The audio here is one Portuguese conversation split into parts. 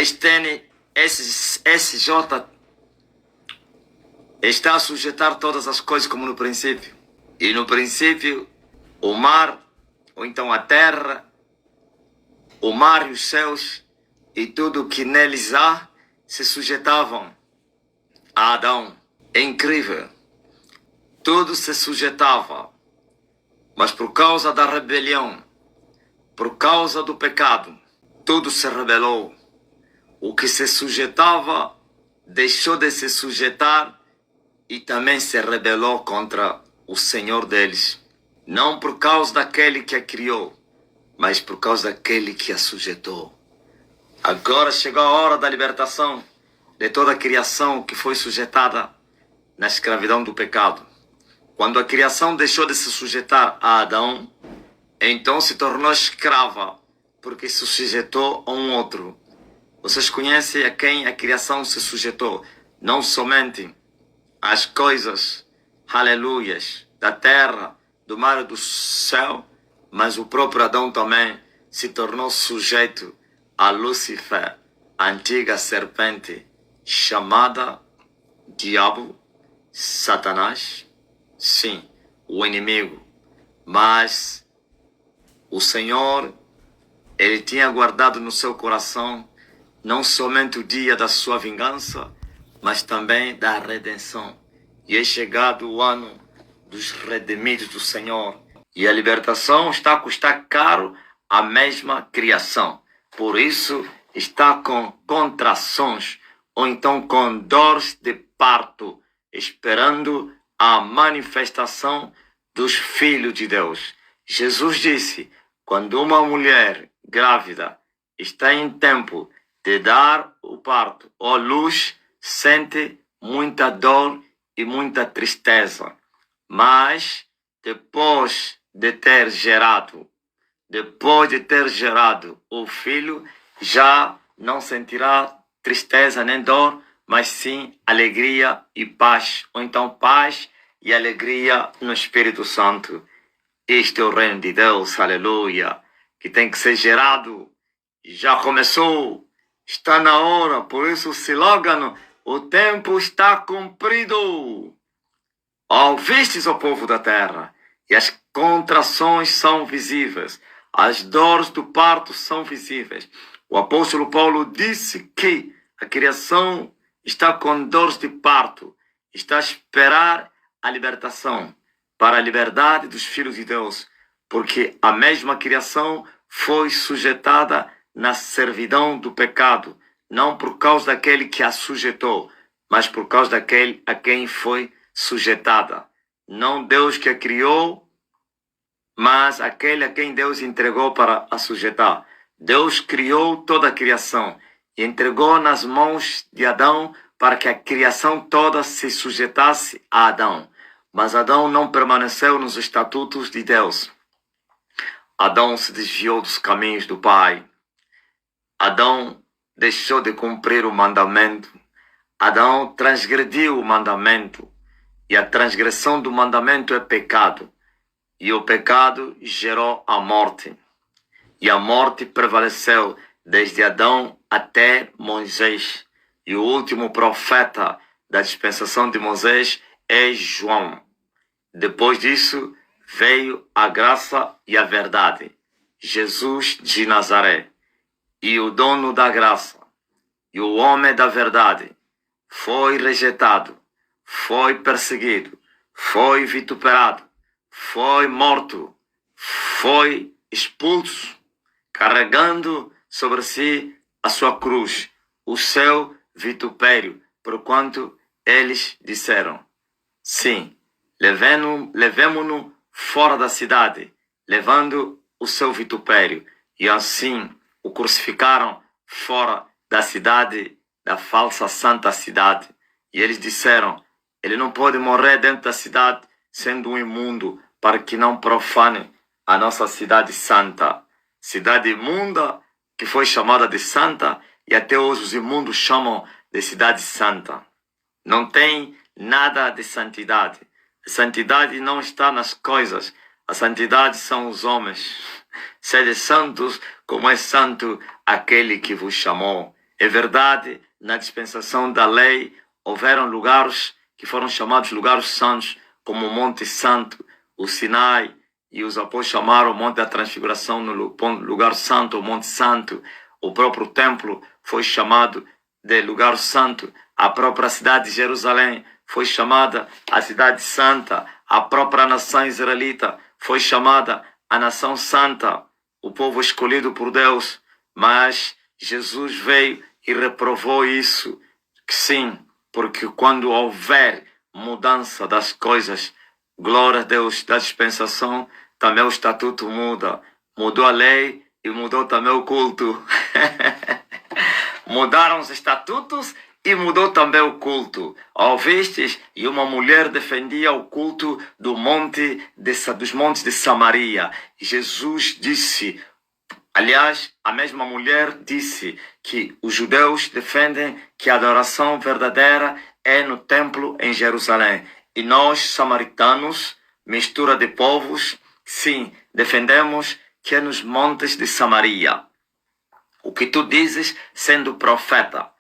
Este SJ está a sujeitar todas as coisas como no princípio. E no princípio, o mar, ou então a terra, o mar e os céus, e tudo que neles há, se sujeitavam a Adão. É incrível. Tudo se sujeitava. Mas por causa da rebelião, por causa do pecado, tudo se rebelou. O que se sujeitava deixou de se sujeitar e também se rebelou contra o Senhor deles. Não por causa daquele que a criou, mas por causa daquele que a sujeitou. Agora chegou a hora da libertação de toda a criação que foi sujeitada na escravidão do pecado. Quando a criação deixou de se sujeitar a Adão, então se tornou escrava, porque se sujeitou a um outro. Vocês conhecem a quem a criação se sujeitou? Não somente as coisas, aleluias, da terra, do mar e do céu, mas o próprio Adão também se tornou sujeito a Lúcifer, a antiga serpente, chamada Diabo, Satanás, sim, o inimigo. Mas o Senhor, Ele tinha guardado no seu coração não somente o dia da sua vingança, mas também da redenção. E é chegado o ano dos redimidos do Senhor. E a libertação está a custar caro à mesma criação. Por isso está com contrações, ou então com dores de parto, esperando a manifestação dos filhos de Deus. Jesus disse, quando uma mulher grávida está em tempo de dar o parto ou luz, sente muita dor e muita tristeza. Mas depois de ter gerado o filho, já não sentirá tristeza nem dor, mas sim alegria e paz, ou então paz e alegria no Espírito Santo. Este é o reino de Deus, aleluia, que tem que ser gerado. Já começou, está na hora, por isso se logam, o tempo está cumprido. Ouvistes, ó povo da terra, e as contrações são visíveis, as dores do parto são visíveis. O apóstolo Paulo disse que a criação está com dores de parto, está a esperar a libertação para a liberdade dos filhos de Deus, porque a mesma criação foi sujeitada na servidão do pecado, não por causa daquele que a sujeitou, mas por causa daquele a quem foi sujeitada. Não Deus que a criou, mas aquele a quem Deus entregou para a sujeitar. Deus criou toda a criação e entregou nas mãos de Adão para que a criação toda se sujeitasse a Adão. Mas Adão não permaneceu nos estatutos de Deus. Adão se desviou dos caminhos do Pai. Adão deixou de cumprir o mandamento. Adão transgrediu o mandamento. E a transgressão do mandamento é pecado. E o pecado gerou a morte. E a morte prevaleceu desde Adão até Moisés. E o último profeta da dispensação de Moisés é João. Depois disso veio a graça e a verdade, Jesus de Nazaré. E o dono da graça e o homem da verdade foi rejeitado, foi perseguido, foi vituperado, foi morto, foi expulso, carregando sobre si a sua cruz, o seu vitupério, porquanto eles disseram, sim, levemo-no fora da cidade, levando o seu vitupério, e assim o crucificaram fora da cidade, da falsa santa cidade. E eles disseram, ele não pode morrer dentro da cidade, sendo um imundo, para que não profane a nossa cidade santa. Cidade imunda, que foi chamada de santa, e até hoje os imundos chamam de cidade santa. Não tem nada de santidade. A santidade não está nas coisas. A santidade são os homens. Sede santos como é santo aquele que vos chamou. É verdade, na dispensação da lei, houveram lugares que foram chamados lugares santos, como o Monte Santo, o Sinai, e os apóstolos chamaram o Monte da Transfiguração no lugar santo, o Monte Santo. O próprio templo foi chamado de lugar santo. A própria cidade de Jerusalém foi chamada a cidade santa. A própria nação israelita foi chamada a nação santa, o povo escolhido por Deus. Mas Jesus veio e reprovou isso. Que sim, porque quando houver mudança das coisas, glória a Deus, da dispensação, também o estatuto muda. Mudou a lei e mudou também o culto. Mudaram os estatutos e mudou também o culto. Ouvistes? E uma mulher defendia o culto dos montes de Samaria. Jesus disse, aliás, a mesma mulher disse que os judeus defendem que a adoração verdadeira é no templo em Jerusalém. E nós, samaritanos, mistura de povos, sim, defendemos que é nos montes de Samaria. O que tu dizes sendo profeta?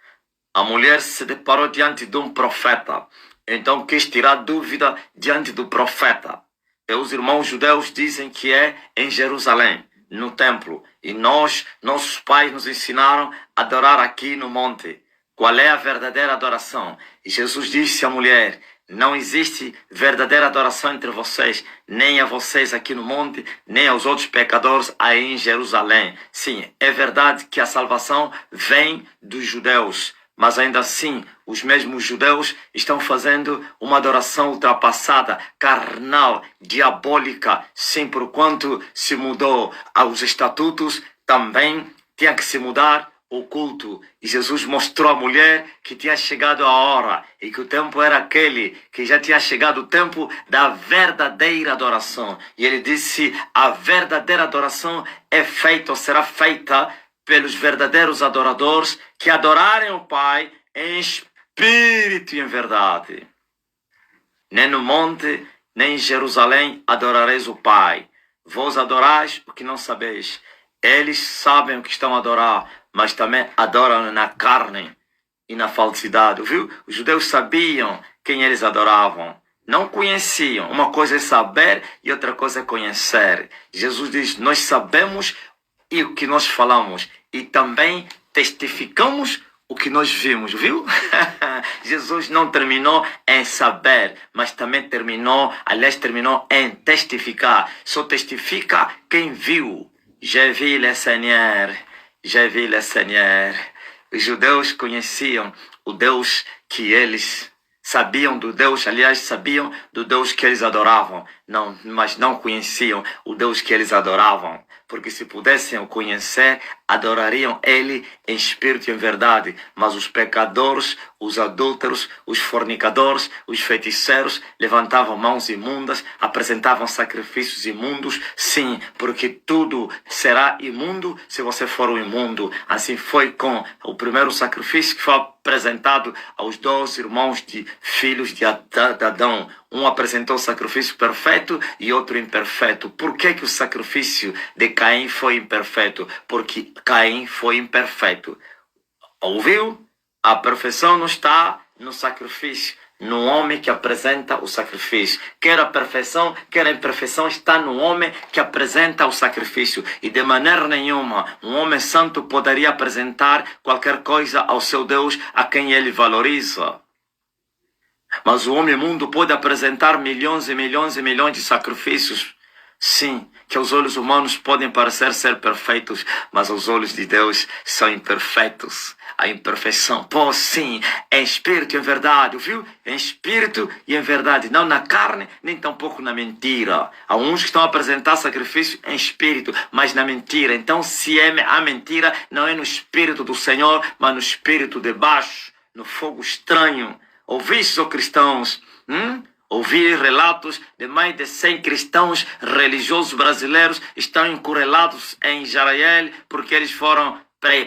A mulher se deparou diante de um profeta, então quis tirar dúvida diante do profeta. E os irmãos judeus dizem que é em Jerusalém, no templo. E nossos pais nos ensinaram a adorar aqui no monte. Qual é a verdadeira adoração? E Jesus disse à mulher, não existe verdadeira adoração entre vocês, nem a vocês aqui no monte, nem aos outros pecadores aí em Jerusalém. Sim, é verdade que a salvação vem dos judeus, mas ainda assim, os mesmos judeus estão fazendo uma adoração ultrapassada, carnal, diabólica. Sim, porquanto se mudou aos estatutos, também tinha que se mudar o culto. E Jesus mostrou à mulher que tinha chegado a hora e que o tempo era aquele, que já tinha chegado o tempo da verdadeira adoração. E ele disse, a verdadeira adoração é feita ou será feita pelos verdadeiros adoradores que adorarem o Pai em espírito e em verdade. Nem no monte, nem em Jerusalém adorareis o Pai. Vós adorais o que não sabeis. Eles sabem o que estão a adorar, mas também adoram na carne e na falsidade. Viu? Os judeus sabiam quem eles adoravam. Não conheciam. Uma coisa é saber e outra coisa é conhecer. Jesus diz, nós sabemos e o que nós falamos. E também testificamos o que nós vimos, viu? Jesus não terminou em saber, mas também terminou em testificar. Só testifica quem viu. Je vis le Seigneur, je vis le Seigneur. Os judeus conheciam o Deus que eles sabiam do Deus, aliás, sabiam do Deus que eles adoravam, mas não conheciam o Deus que eles adoravam. Porque se pudessem o conhecer, adorariam Ele em espírito e em verdade. Mas os pecadores, os adúlteros, os fornicadores, os feiticeiros levantavam mãos imundas, apresentavam sacrifícios imundos. Sim, porque tudo será imundo se você for um imundo. Assim foi com o primeiro sacrifício que foi apresentado aos 12 irmãos de filhos de Adão. Um apresentou o sacrifício perfeito e outro imperfeito. Por que o sacrifício de Caim foi imperfeito? Porque Caim foi imperfeito. Ouviu? A perfeição não está no sacrifício, no homem que apresenta o sacrifício. Quer a perfeição, quer a imperfeição está no homem que apresenta o sacrifício. E de maneira nenhuma, um homem santo poderia apresentar qualquer coisa ao seu Deus a quem ele valoriza. Mas o homem mundo pode apresentar milhões e milhões e milhões de sacrifícios. Sim, que aos olhos humanos podem parecer ser perfeitos, mas aos olhos de Deus são imperfeitos. A imperfeição, pô, sim, em espírito e em verdade, viu? Em espírito e em verdade, não na carne, nem tampouco na mentira. Há uns que estão a apresentar sacrifício em espírito, mas na mentira. Então, se é a mentira, não é no espírito do Senhor, mas no espírito de baixo, no fogo estranho. Ouvistes, ó cristãos, ouvi relatos de mais de 100 cristãos religiosos brasileiros estão encurralados em Israel porque eles foram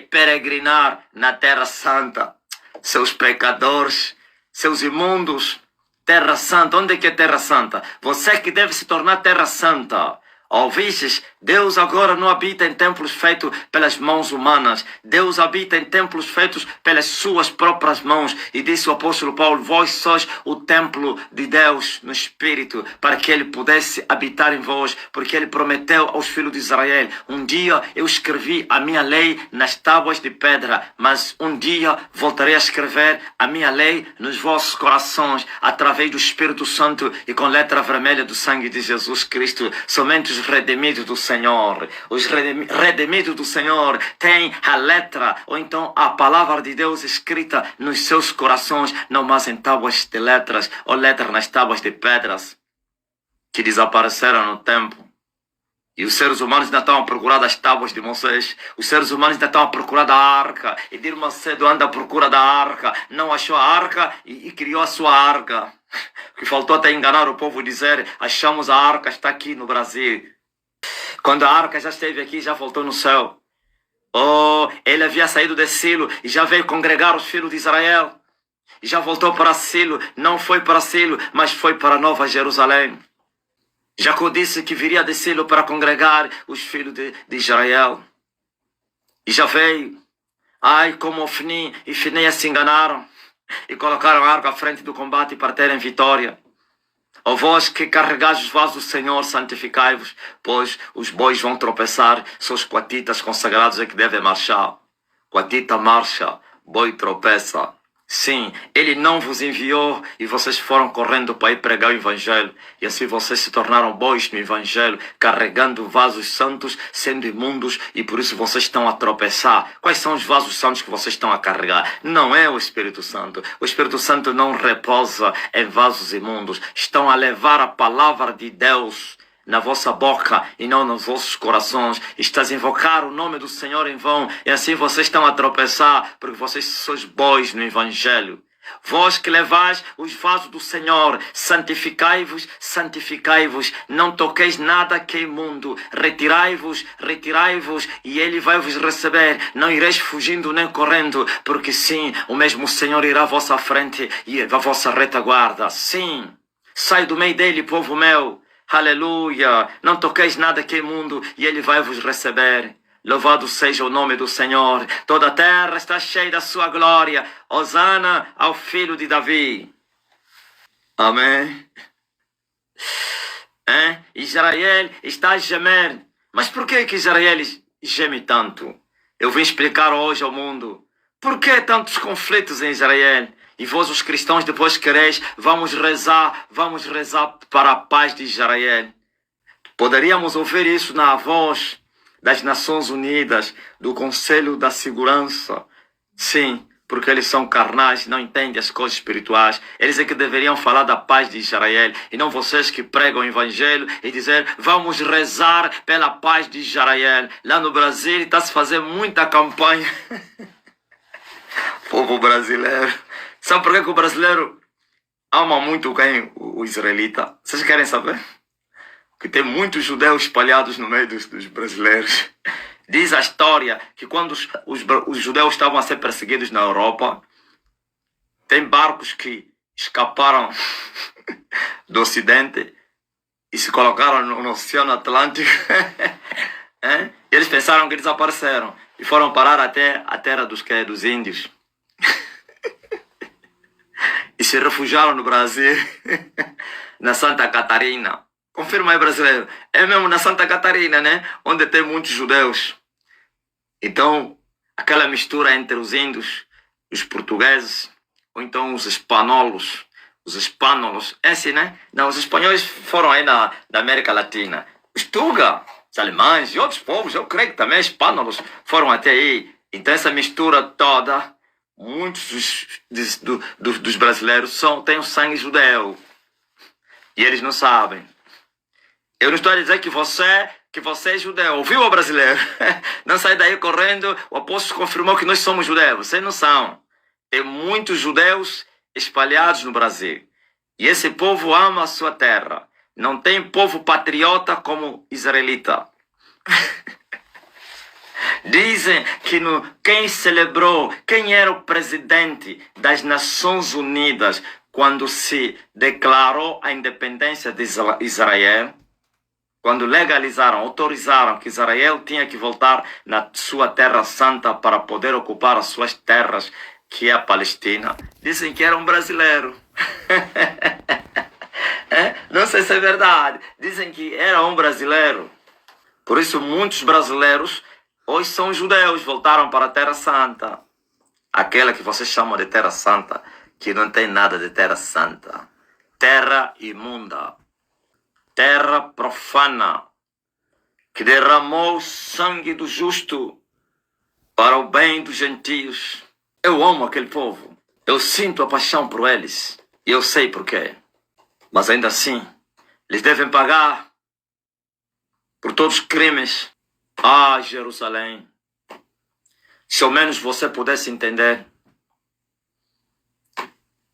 peregrinar na Terra Santa. Seus pecadores, seus imundos. Terra Santa, onde é que é Terra Santa? Você que deve se tornar Terra Santa. Ouvistes? Deus agora não habita em templos feitos pelas mãos humanas. Deus habita em templos feitos pelas suas próprias mãos. E disse o apóstolo Paulo, vós sois o templo de Deus no Espírito, para que ele pudesse habitar em vós, porque ele prometeu aos filhos de Israel, um dia eu escrevi a minha lei nas tábuas de pedra, mas um dia voltarei a escrever a minha lei nos vossos corações, através do Espírito Santo e com letra vermelha do sangue de Jesus Cristo. Somente os redimidos do Senhor, os redimidos do Senhor têm a letra, ou então a palavra de Deus escrita nos seus corações, não mais em tábuas de letras, ou letras nas tábuas de pedras, que desapareceram no tempo. E os seres humanos ainda estão a procurar das tábuas de Moisés. Os seres humanos ainda estão a procurar da arca. E Edir Macedo anda à procura da arca. Não achou a arca e criou a sua arca. O que faltou até enganar o povo e dizer, achamos a arca, está aqui no Brasil. Quando a arca já esteve aqui, já voltou no céu. Oh, ele havia saído de Silo e já veio congregar os filhos de Israel. E já voltou para Silo. Não foi para Silo, mas foi para Nova Jerusalém. Jacó disse que viria de Silo para congregar os filhos de Israel. E já veio. Ai, como Ofni e Finéias se enganaram e colocaram a arca à frente do combate para terem vitória. Ó vós que carregais os vasos do Senhor, santificai-vos, pois os bois vão tropeçar, são os coatitas consagrados é que devem marchar. Coatita marcha, boi tropeça. Sim, ele não vos enviou e vocês foram correndo para ir pregar o Evangelho. E assim vocês se tornaram bois no Evangelho, carregando vasos santos, sendo imundos, e por isso vocês estão a tropeçar. Quais são os vasos santos que vocês estão a carregar? Não é o Espírito Santo. O Espírito Santo não repousa em vasos imundos. Estão a levar a palavra de Deus na vossa boca e não nos vossos corações. Estás a invocar o nome do Senhor em vão e assim vocês estão a tropeçar porque vocês sois bois no Evangelho. Vós que levais os vasos do Senhor, santificai-vos, santificai-vos, não toqueis nada que é imundo, retirai-vos, retirai-vos e Ele vai vos receber, não ireis fugindo nem correndo, porque sim, o mesmo Senhor irá à vossa frente e à vossa retaguarda. Sim, sai do meio dele, povo meu. Aleluia! Não toqueis nada que é imundo e ele vai vos receber. Louvado seja o nome do Senhor. Toda a terra está cheia da sua glória. Hosana ao filho de Davi. Amém. Israel está a gemer. Mas por que Israel geme tanto? Eu vim explicar hoje ao mundo. Por que tantos conflitos em Israel? E vós, os cristãos, depois quereis, vamos rezar para a paz de Israel. Poderíamos ouvir isso na voz das Nações Unidas, do Conselho da Segurança. Sim, porque eles são carnais, não entendem as coisas espirituais. Eles é que deveriam falar da paz de Israel, e não vocês que pregam o Evangelho e dizer, vamos rezar pela paz de Israel. Lá no Brasil está-se fazendo muita campanha. Povo brasileiro. Sabe por que o brasileiro ama muito quem? O israelita? Vocês querem saber? Que tem muitos judeus espalhados no meio dos brasileiros. Diz a história que quando os judeus estavam a ser perseguidos na Europa, tem barcos que escaparam do Ocidente e se colocaram no Oceano Atlântico. E eles pensaram que desapareceram e foram parar até a terra dos índios. E se refugiaram no Brasil, na Santa Catarina. Confirma aí, brasileiro. É mesmo na Santa Catarina, né? Onde tem muitos judeus. Então, aquela mistura entre os índios, os portugueses, ou então os espanholos. Os espanholos, é assim, né? Não, os espanhóis foram aí na América Latina. Os tuga, os alemães e outros povos, eu creio que também espanholos foram até aí. Então, essa mistura toda... Muitos dos brasileiros têm o sangue judeu. E eles não sabem. Eu não estou a dizer que você é judeu. Ouviu, brasileiro? Não sai daí correndo. O apóstolo confirmou que nós somos judeus. Vocês não são. Tem muitos judeus espalhados no Brasil. E esse povo ama a sua terra. Não tem povo patriota como israelita. Dizem que quem era o presidente das Nações Unidas quando se declarou a independência de Israel? quando legalizaram, autorizaram que Israel tinha que voltar na sua terra santa para poder ocupar as suas terras, que é a Palestina, dizem que era um brasileiro. Não sei se é verdade. Dizem que era um brasileiro. Por isso muitos brasileiros hoje são judeus, voltaram para a Terra Santa. Aquela que vocês chamam de Terra Santa, que não tem nada de Terra Santa. Terra imunda. Terra profana, que derramou o sangue do justo para o bem dos gentios. Eu amo aquele povo. Eu sinto a paixão por eles. E eu sei porquê. Mas ainda assim, eles devem pagar por todos os crimes. Ah, Jerusalém. Se ao menos você pudesse entender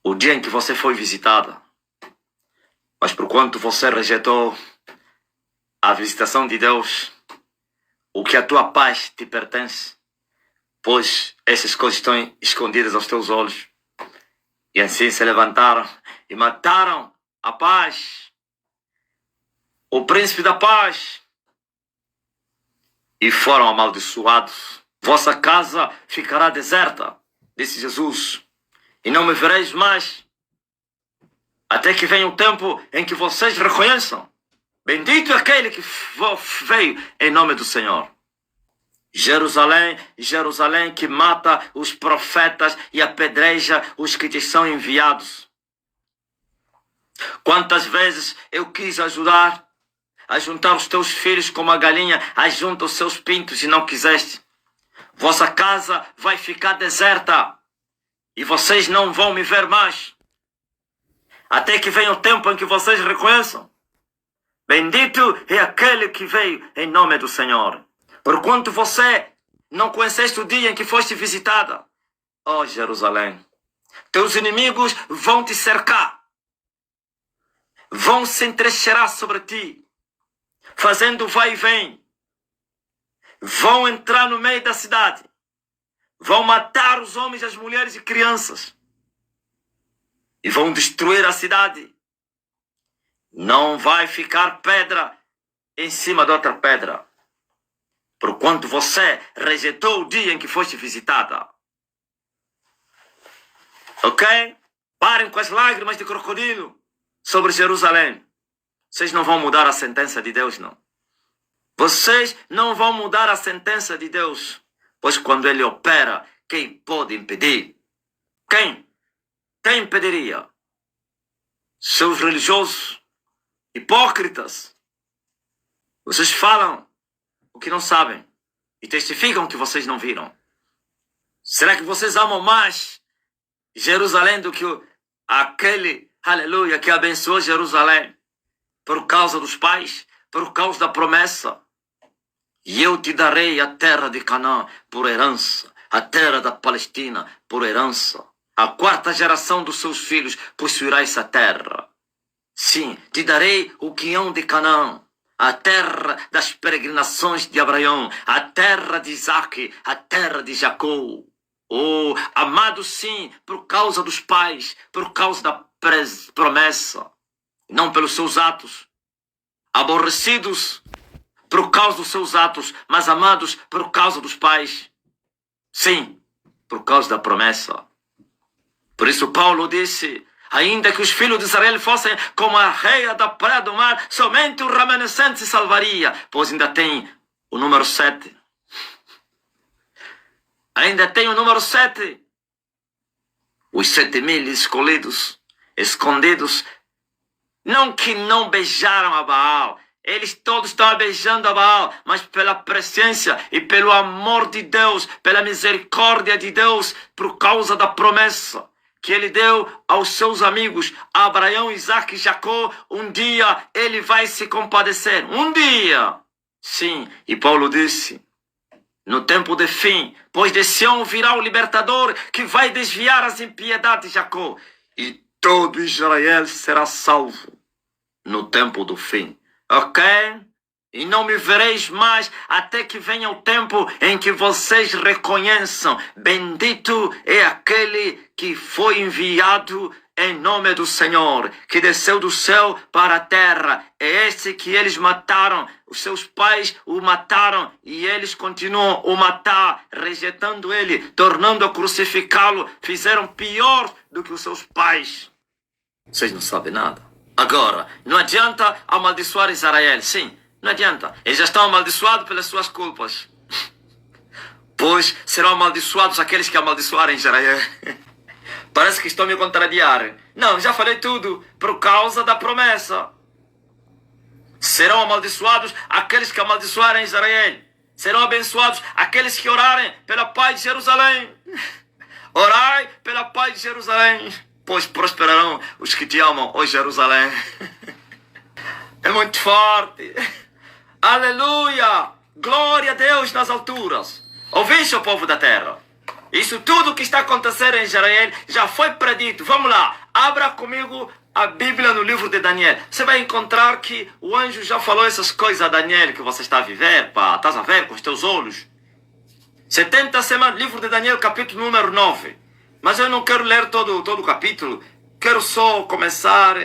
o dia em que você foi visitada. Mas por quanto você rejeitou a visitação de Deus, o que a tua paz te pertence, pois essas coisas estão escondidas aos teus olhos. E assim se levantaram e mataram a paz, o príncipe da paz, e foram amaldiçoados. Vossa casa ficará deserta, disse Jesus, e não me vereis mais, até que venha o tempo em que vocês reconheçam: bendito é aquele que veio em nome do Senhor. Jerusalém, Jerusalém, que mata os profetas e apedreja os que te são enviados. Quantas vezes eu quis ajudar a juntar os teus filhos como a galinha ajunta os seus pintos e não quiseste. Vossa casa vai ficar deserta e vocês não vão me ver mais, até que venha o tempo em que vocês reconheçam: bendito é aquele que veio em nome do Senhor. Porquanto você não conheceste o dia em que foste visitada, ó Jerusalém, teus inimigos vão te cercar, vão se entrincheirar sobre ti, fazendo vai e vem, vão entrar no meio da cidade, vão matar os homens, as mulheres e crianças, e vão destruir a cidade. Não vai ficar pedra em cima de outra pedra, porquanto você rejeitou o dia em que foste visitada. Ok? Parem com as lágrimas de crocodilo sobre Jerusalém. Vocês não vão mudar a sentença de Deus, não. Vocês não vão mudar a sentença de Deus, pois quando Ele opera, quem pode impedir? Quem? Quem impediria? Seus religiosos, hipócritas. Vocês falam o que não sabem e testificam o que vocês não viram. Será que vocês amam mais Jerusalém do que aquele, aleluia, que abençoou Jerusalém por causa dos pais, por causa da promessa? E eu te darei a terra de Canaã por herança, a terra da Palestina por herança. A quarta geração dos seus filhos possuirá essa terra. Sim, te darei o guião de Canaã, a terra das peregrinações de Abraão, a terra de Isaac, a terra de Jacó. Oh, amado sim, por causa dos pais, por causa da promessa, não pelos seus atos. Aborrecidos por causa dos seus atos, mas amados por causa dos pais. Sim, por causa da promessa. Por isso Paulo disse: ainda que os filhos de Israel fossem como a areia da praia do mar, somente o remanescente se salvaria, pois ainda tem o número 7. Ainda tem o número 7. Os 7.000 escolhidos, escondidos, não que não beijaram a Baal. Eles todos estavam beijando a Baal, mas pela presença e pelo amor de Deus, pela misericórdia de Deus, por causa da promessa que Ele deu aos seus amigos, Abraão, Isaac e Jacó. Um dia Ele vai se compadecer. Um dia. Sim, e Paulo disse: no tempo de fim, pois de Sião virá o libertador que vai desviar as impiedades de Jacó, e todo Israel será salvo no tempo do fim. Ok? E não me vereis mais até que venha o tempo em que vocês reconheçam: bendito é aquele que foi enviado em nome do Senhor, que desceu do céu para a terra. É esse que eles mataram. Os seus pais o mataram e eles continuam a matar, rejeitando ele, tornando a crucificá-lo. Fizeram pior do que os seus pais. Vocês não sabem nada. Agora, não adianta amaldiçoar Israel. Sim, não adianta. Eles já estão amaldiçoados pelas suas culpas. Pois serão amaldiçoados aqueles que amaldiçoarem Israel. Parece que estou me contrariando. Não, já falei tudo por causa da promessa. Serão amaldiçoados aqueles que amaldiçoarem Israel. Serão abençoados aqueles que orarem pela paz de Jerusalém. Orai pela paz de Jerusalém, pois prosperarão os que te amam, ó Jerusalém. É muito forte. Aleluia! Glória a Deus nas alturas. Ouviste, o povo da terra? Isso tudo que está acontecendo em Israel já foi predito. Vamos lá, abra comigo a Bíblia no livro de Daniel. Você vai encontrar que o anjo já falou essas coisas a Daniel que você está a viver, pá. Estás a ver com os teus olhos. 70 semanas, livro de Daniel, capítulo número 9. Mas eu não quero ler todo o capítulo. Quero só começar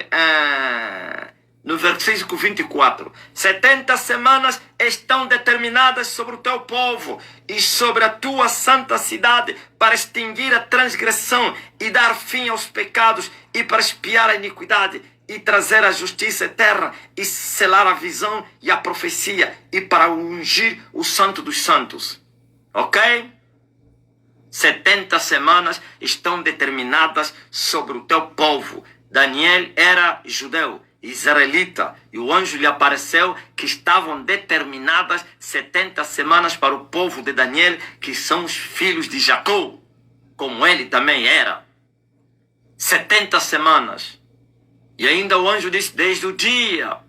no versículo 24. 70 semanas estão determinadas sobre o teu povo e sobre a tua santa cidade para extinguir a transgressão e dar fim aos pecados e para expiar a iniquidade e trazer a justiça eterna e selar a visão e a profecia e para ungir o santo dos santos. Ok? 70 semanas estão determinadas sobre o teu povo. Daniel era judeu, israelita, e o anjo lhe apareceu que estavam determinadas 70 semanas para o povo de Daniel, que são os filhos de Jacó, como ele também era. 70 semanas. E ainda o anjo disse, desde o dia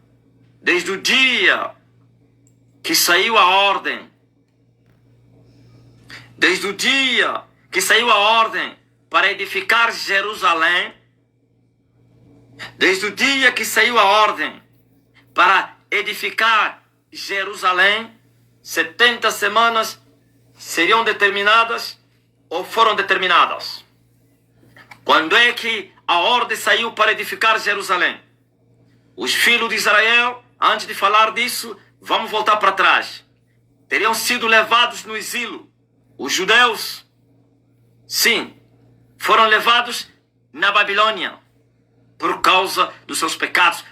que saiu a ordem, desde o dia que saiu a ordem para edificar Jerusalém, desde o dia que saiu a ordem para edificar Jerusalém, 70 semanas seriam determinadas ou foram determinadas. Quando é que a ordem saiu para edificar Jerusalém? Os filhos de Israel, antes de falar disso, vamos voltar para trás. Teriam sido levados no exílio. Os judeus, sim, foram levados na Babilônia por causa dos seus pecados.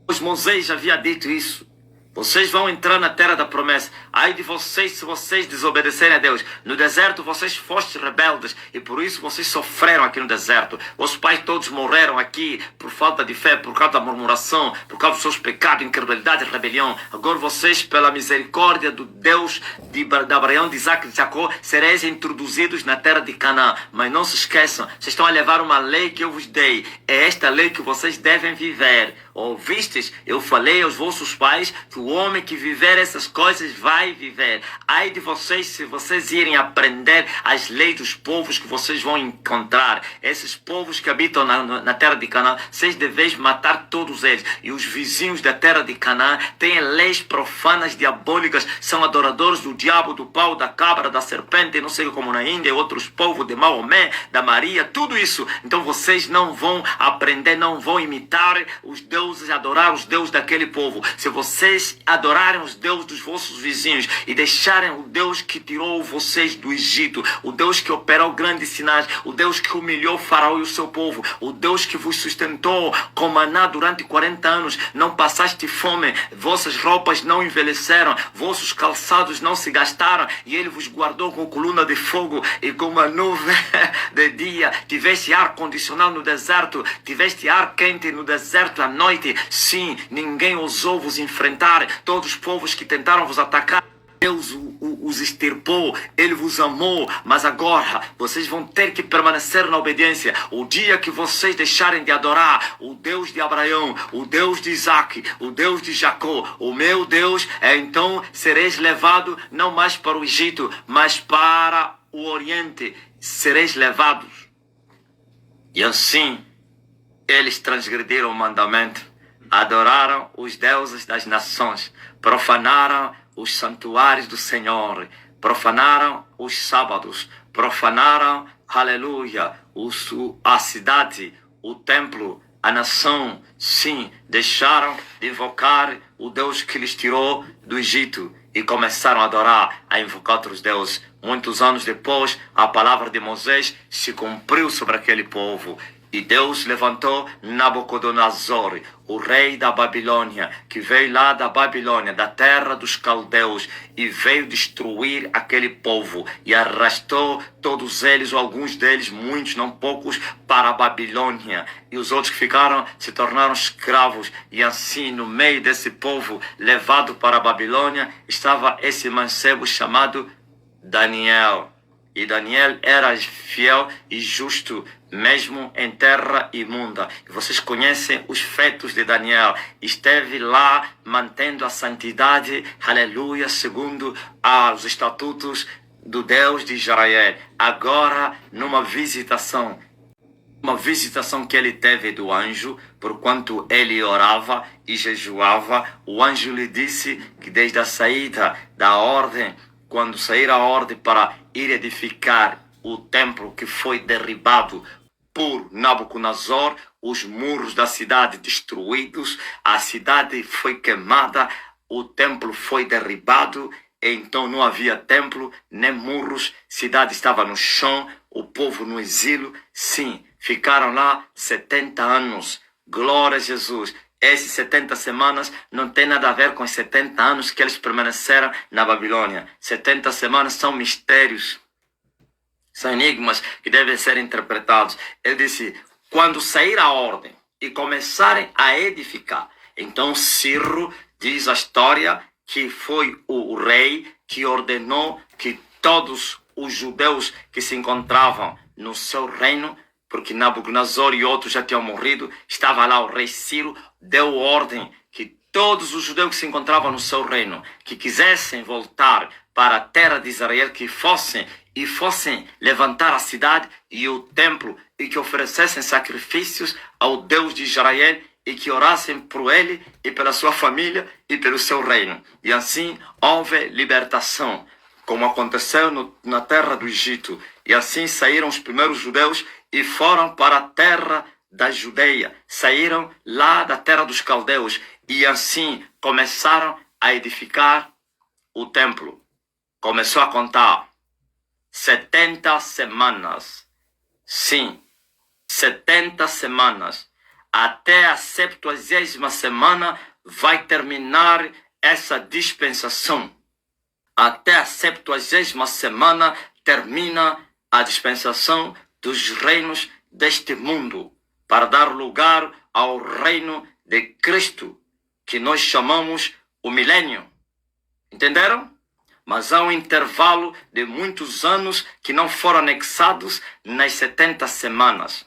Pois Moisés havia dito isso. Vocês vão entrar na terra da promessa. Ai de vocês se vocês desobedecerem a Deus. No deserto vocês foste rebeldes e por isso vocês sofreram aqui no deserto. Os pais todos morreram aqui por falta de fé, por causa da murmuração, por causa dos seus pecados, incredulidade e rebelião. Agora vocês, pela misericórdia do Deus de Abraão, de Isaac e de Jacó, sereis introduzidos na terra de Canaã. Mas não se esqueçam, vocês estão a levar uma lei que eu vos dei. É esta lei que vocês devem viver. Ouvistes? Eu falei aos vossos pais que o homem que viver essas coisas vai viver. Ai de vocês se vocês irem aprender as leis dos povos que vocês vão encontrar. Esses povos que habitam na terra de Canaã, vocês deveis matar todos eles. E os vizinhos da terra de Canaã têm leis profanas, diabólicas, são adoradores do diabo, do pau, da cabra, da serpente, não sei como na Índia, outros povos de Maomé, da Maria, tudo isso. Então vocês não vão aprender, não vão imitar os deuses, adorar os deuses daquele povo. Se vocês adorarem os deuses dos vossos vizinhos e deixarem o Deus que tirou vocês do Egito, o Deus que operou grandes sinais, o Deus que humilhou o faraó e o seu povo, o Deus que vos sustentou com maná durante 40 anos, não passaste fome, vossas roupas não envelheceram, vossos calçados não se gastaram, e ele vos guardou com coluna de fogo e com uma nuvem de dia. Tiveste ar condicionado no deserto, tiveste ar quente no deserto à noite. Sim, ninguém ousou vos enfrentar. Todos os povos que tentaram vos atacar, Deus os extirpou, Ele vos amou, mas agora vocês vão ter que permanecer na obediência. O dia que vocês deixarem de adorar o Deus de Abraão, o Deus de Isaac, o Deus de Jacó, o meu Deus, então sereis levado não mais para o Egito, mas para o Oriente. Sereis levados. E assim, eles transgrediram o mandamento, adoraram os deuses das nações, profanaram os santuários do Senhor, profanaram os sábados, profanaram, aleluia, a cidade, o templo, a nação, sim, deixaram de invocar o Deus que lhes tirou do Egito e começaram a adorar, a invocar outros deuses. Muitos anos depois, a palavra de Moisés se cumpriu sobre aquele povo. E Deus levantou Nabucodonosor, o rei da Babilônia, que veio lá da Babilônia, da terra dos caldeus, e veio destruir aquele povo, e arrastou todos eles, ou alguns deles, muitos, não poucos, para a Babilônia. E os outros que ficaram se tornaram escravos, e assim, no meio desse povo levado para a Babilônia, estava esse mancebo chamado Daniel. E Daniel era fiel e justo, mesmo em terra imunda. E vocês conhecem os feitos de Daniel. Esteve lá mantendo a santidade, aleluia, segundo os estatutos do Deus de Israel. Agora, numa visitação, uma visitação que ele teve do anjo, porquanto ele orava e jejuava, o anjo lhe disse que desde a saída da ordem, quando sair a ordem para ir edificar o templo que foi derribado por Nabucodonosor, os muros da cidade destruídos, a cidade foi queimada, o templo foi derribado, então não havia templo, nem muros, a cidade estava no chão, o povo no exílio, sim, ficaram lá 70 anos, glória a Jesus. Esses 70 semanas não tem nada a ver com os 70 anos que eles permaneceram na Babilônia. 70 semanas são mistérios, são enigmas que devem ser interpretados. Ele disse, quando sair a ordem e começarem a edificar, então Ciro diz a história que foi o rei que ordenou que todos os judeus que se encontravam no seu reino, porque Nabucodonosor e outros já tinham morrido, estava lá o rei Ciro, deu ordem que todos os judeus que se encontravam no seu reino, que quisessem voltar para a terra de Israel, que fossem levantar a cidade e o templo, e que oferecessem sacrifícios ao Deus de Israel, e que orassem por ele e pela sua família e pelo seu reino. E assim houve libertação, como aconteceu na terra do Egito. E assim saíram os primeiros judeus e foram para a terra da Judeia. Saíram lá da terra dos caldeus e assim começaram a edificar o templo. Começou a contar 70 semanas. Sim, 70 semanas. Até a 70ª semana vai terminar essa dispensação. Até a 70ª semana termina a dispensação dos reinos deste mundo, para dar lugar ao reino de Cristo, que nós chamamos o milênio. Entenderam? Mas há um intervalo de muitos anos que não foram anexados nas 70 semanas.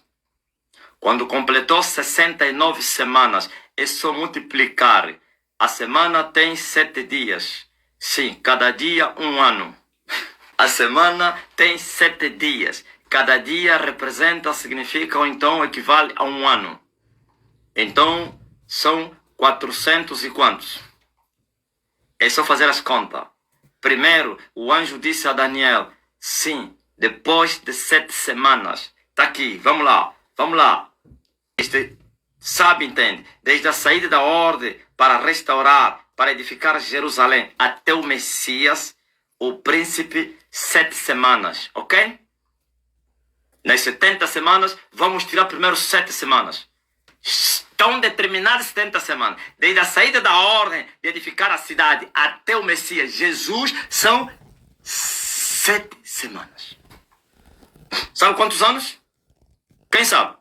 Quando completou 69 semanas, é só multiplicar. A semana tem 7 dias. Sim, cada dia um ano. A semana tem 7 dias. Cada dia representa, significa, ou então equivale a um ano. Então, são 400 e quantos? É só fazer as contas. Primeiro, o anjo disse a Daniel, sim, depois de 7 semanas. Está aqui, vamos lá. Sabe, entende? Desde a saída da ordem para restaurar, para edificar Jerusalém, até o Messias, o príncipe, 7 semanas, ok? Nas 70 semanas, vamos tirar primeiro 7 semanas. Estão determinadas 70 semanas. Desde a saída da ordem de edificar a cidade até o Messias, Jesus, são 7 semanas. Sabe quantos anos? Quem sabe?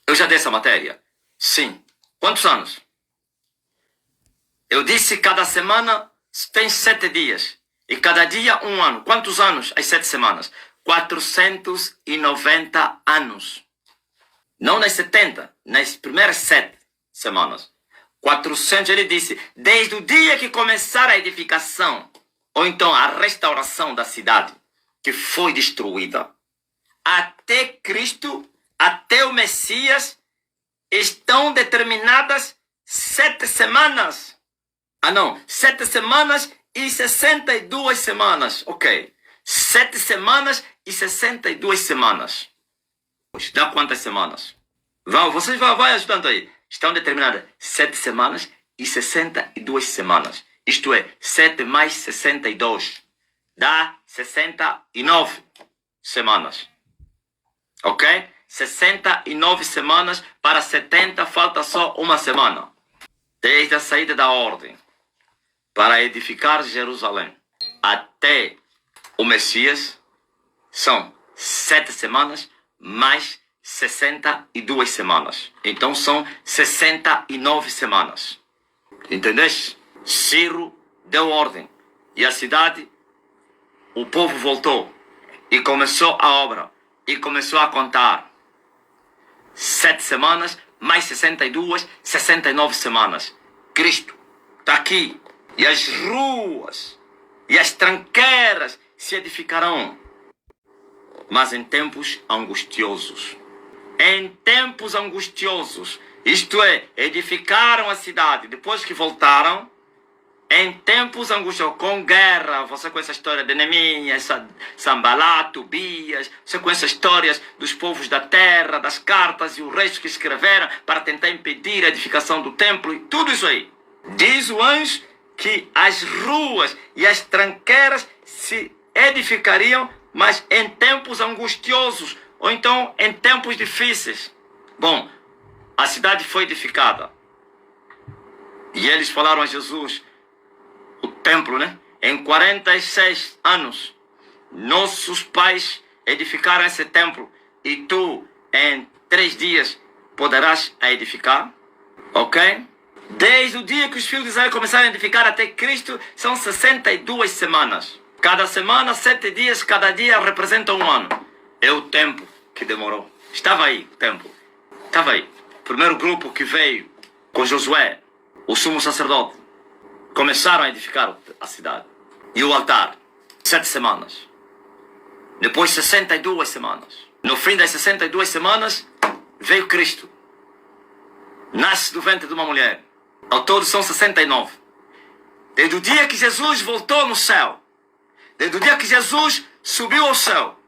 Eu já dei essa matéria. Sim. Quantos anos? Eu disse que cada semana tem 7 dias. E cada dia um ano. Quantos anos as 7 semanas? 490 anos. Não nas 70, nas primeiras 7 semanas. 400, ele disse, desde o dia que começar a edificação, ou então a restauração da cidade, que foi destruída, até Cristo, até o Messias, estão determinadas 7 semanas. 7 semanas e 62 semanas. Ok. 7 semanas e 62 semanas. Dá quantas semanas? Vocês vão ajudando aí. Estão determinadas 7 semanas e 62 semanas. Isto é, 7 mais 62 dá 69 semanas. Ok? 69 semanas para 70, falta só uma semana. Desde a saída da ordem para edificar Jerusalém até o Messias, são 7 semanas mais 62 semanas. Então são 69 semanas. Entendeste? Ciro deu ordem. E a cidade, o povo voltou. E começou a obra. E começou a contar. 7 semanas, mais 62, 69 semanas. Cristo está aqui. E as ruas e as tranqueiras se edificarão. Mas em tempos angustiosos. Em tempos angustiosos. Isto é, edificaram a cidade. Depois que voltaram, em tempos angustiosos, com guerra. Você conhece a história de Neemias, Sambalá, Tobias. Você conhece as histórias dos povos da terra, das cartas e o resto que escreveram para tentar impedir a edificação do templo. E tudo isso aí. Diz o anjo que as ruas e as tranqueiras se edificariam, mas em tempos angustiosos, ou então em tempos difíceis. Bom, a cidade foi edificada. E eles falaram a Jesus, o templo, né? Em 46 anos, nossos pais edificaram esse templo. E tu, em 3 dias, poderás a edificar? Ok? Desde o dia que os filhos de Israel começaram a edificar até Cristo, são 62 semanas. Cada semana, 7 dias, cada dia representa um ano. É o tempo que demorou. Estava aí o tempo. Estava aí. Primeiro grupo que veio com Josué, o sumo sacerdote, começaram a edificar a cidade. E o altar. 7 semanas. Depois 62 semanas. No fim das 62 semanas, veio Cristo. Nasce do ventre de uma mulher. Ao todo são 69. Desde o dia que Jesus voltou no céu, desde o dia que Jesus subiu ao céu,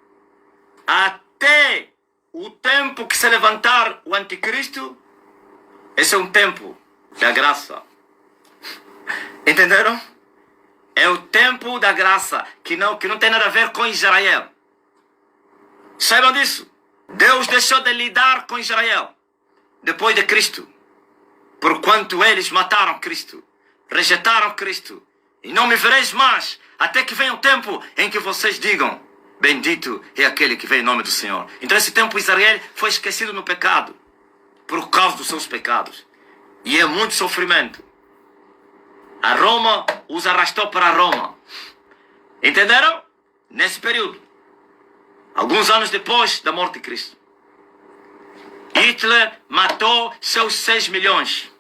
até o tempo que se levantar o anticristo, esse é um tempo da graça. Entenderam? É o tempo da graça, que não tem nada a ver com Israel. Saibam disso. Deus deixou de lidar com Israel depois de Cristo. Porquanto eles mataram Cristo, rejeitaram Cristo, e não me vereis mais, até que venha o tempo em que vocês digam, bendito é aquele que vem em nome do Senhor. Então esse tempo Israel foi esquecido no pecado, por causa dos seus pecados. E é muito sofrimento. A Roma os arrastou para Roma. Entenderam? Nesse período. Alguns anos depois da morte de Cristo. Hitler matou seus 6 milhões.